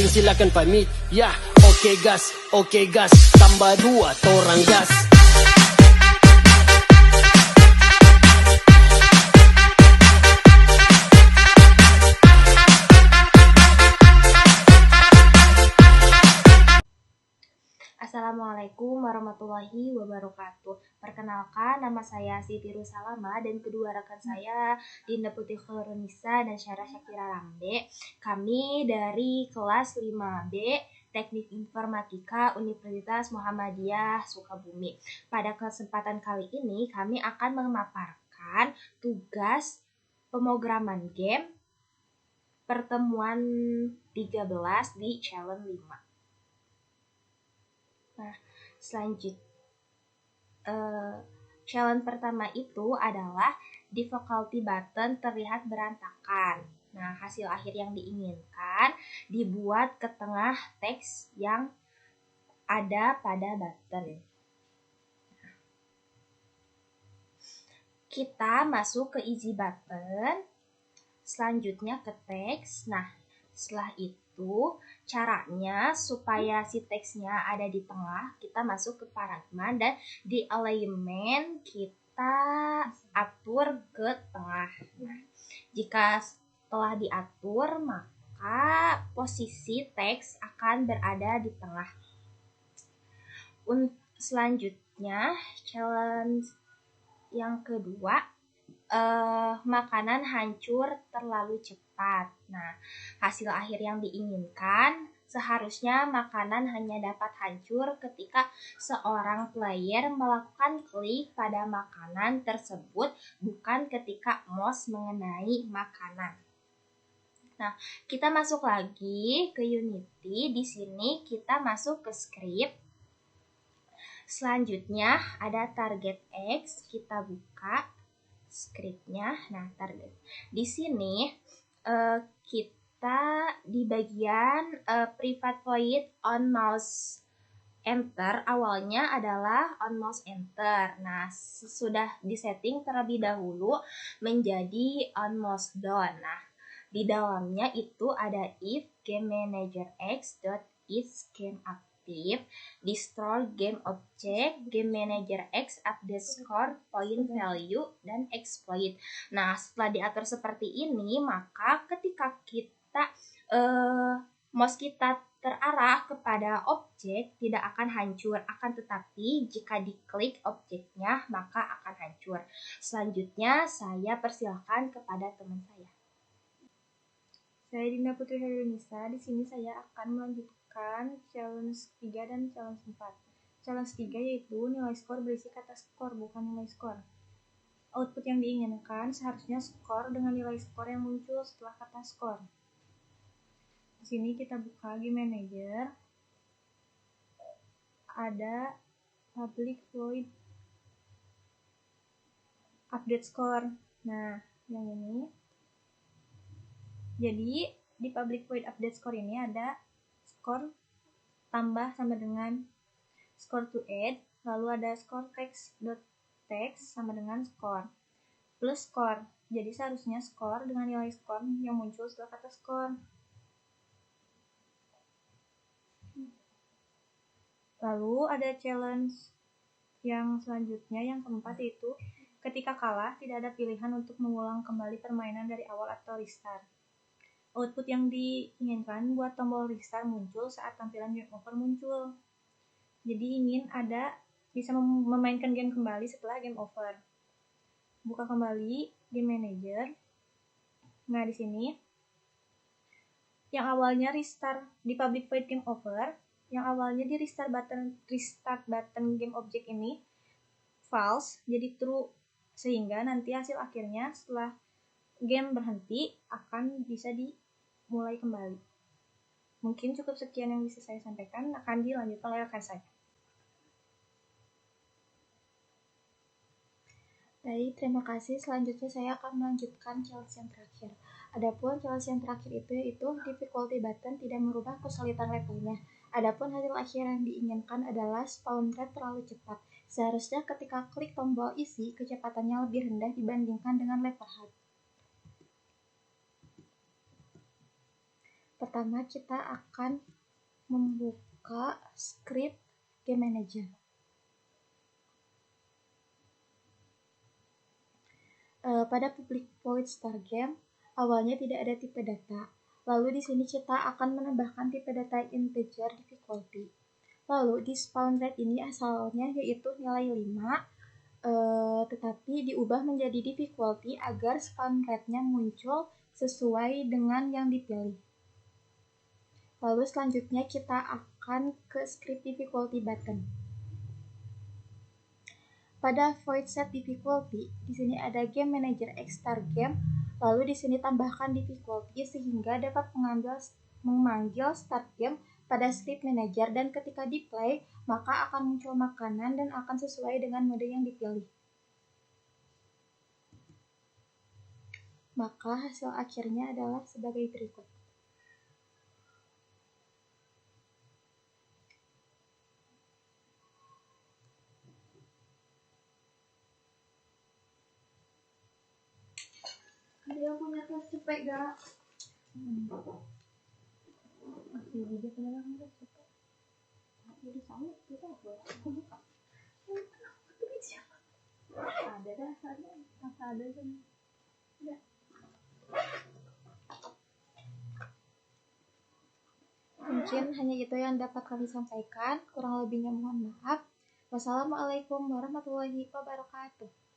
silakan pamit. Ya, oke gas, tambah 2 torang gas. Assalamualaikum warahmatullahi wabarakatuh. Perkenalkan, nama saya Siti Rusalama dan kedua rekan saya Dinda Putih Khairunnisa dan Syarah Syakira Ramde. Kami dari kelas 5B Teknik Informatika Universitas Muhammadiyah Sukabumi. Pada kesempatan kali ini kami akan memaparkan tugas pemrograman game pertemuan 13 di challenge 5. Nah, challenge pertama itu adalah difficulty button terlihat berantakan. Nah, hasil akhir yang diinginkan dibuat ke tengah teks yang ada pada button. Kita masuk ke easy button, selanjutnya ke teks. Nah, setelah itu caranya supaya si teksnya ada di tengah, kita masuk ke paragraf dan di alignment kita atur ke tengah. Nah, jika telah diatur, maka posisi teks akan berada di tengah. Selanjutnya, challenge yang kedua, makanan hancur terlalu cepat. Nah, hasil akhir yang diinginkan seharusnya makanan hanya dapat hancur ketika seorang player melakukan klik pada makanan tersebut, bukan ketika mouse mengenai makanan. Nah, kita masuk lagi ke Unity. Di sini kita masuk ke script. Selanjutnya ada target X, kita buka scriptnya. Nah, target di sini kita di bagian private void on mouse enter, awalnya adalah on mouse enter. Nah, sudah disetting terlebih dahulu menjadi on mouse down. Nah, di dalamnya itu ada if game manager x dot is game active, destroy game object, game manager x update score, point value, dan exploit. Nah, setelah diatur seperti ini, maka ketika kita mouse kita terarah kepada objek, tidak akan hancur, akan tetapi jika diklik objeknya maka akan hancur. Selanjutnya saya persilakan kepada teman saya. Saya Dinda Putih Khairunnisa. Di sini saya akan melanjutkan challenge 3 dan challenge 4. Challenge 3 yaitu nilai skor berisi kata skor, bukan nilai skor. Output yang diinginkan seharusnya skor dengan nilai skor yang muncul setelah kata skor. Di sini kita buka game manager. Ada public void update score. Nah, yang ini. Jadi di public void update score ini ada skor tambah sama dengan score to add, lalu ada score text sama dengan skor plus skor. Jadi seharusnya skor dengan nilai skor yang muncul setelah kata skor. Lalu ada challenge yang selanjutnya, yang keempat, yaitu ketika kalah tidak ada pilihan untuk mengulang kembali permainan dari awal atau restart. Output yang diinginkan buat tombol restart muncul saat tampilan game over muncul. Jadi ingin ada bisa memainkan game kembali setelah game over. Buka kembali game manager. Nah, di sini yang awalnya restart di public void game over, yang awalnya di restart button game object ini false jadi true, sehingga nanti hasil akhirnya setelah game berhenti akan bisa dimulai kembali. Mungkin cukup sekian yang bisa saya sampaikan, akan dilanjutkan oleh rekan saya. Baik, terima kasih. Selanjutnya saya akan melanjutkan challenge yang terakhir. Adapun challenge yang terakhir itu yaitu difficulty button tidak merubah kesulitan levelnya. Adapun hasil akhir yang diinginkan adalah spawn rate terlalu cepat. Seharusnya ketika klik tombol isi, kecepatannya lebih rendah dibandingkan dengan level hard. Pertama, kita akan membuka script Game Manager. Pada public void star game, awalnya tidak ada tipe data. Lalu di sini kita akan menambahkan tipe data integer difficulty. Lalu di spawn rate ini asalnya yaitu nilai 5, tetapi diubah menjadi difficulty agar spawn rate-nya muncul sesuai dengan yang dipilih. Lalu selanjutnya kita akan ke script difficulty button. Pada void set difficulty, di sini ada Game Manager X Star Game, lalu di sini tambahkan difficulty sehingga dapat memanggil start game pada script manager, dan ketika di play maka akan muncul makanan dan akan sesuai dengan mode yang dipilih. Maka hasil akhirnya adalah sebagai berikut. Ada yang punya tas cepet gak? Masih video penerang gak cepet? Jadi sama kita apa? Ada rasanya, rasa ada kan? Mungkin hanya itu yang dapat kami sampaikan. Kurang lebihnya mohon maaf. Wassalamualaikum warahmatullahi wabarakatuh.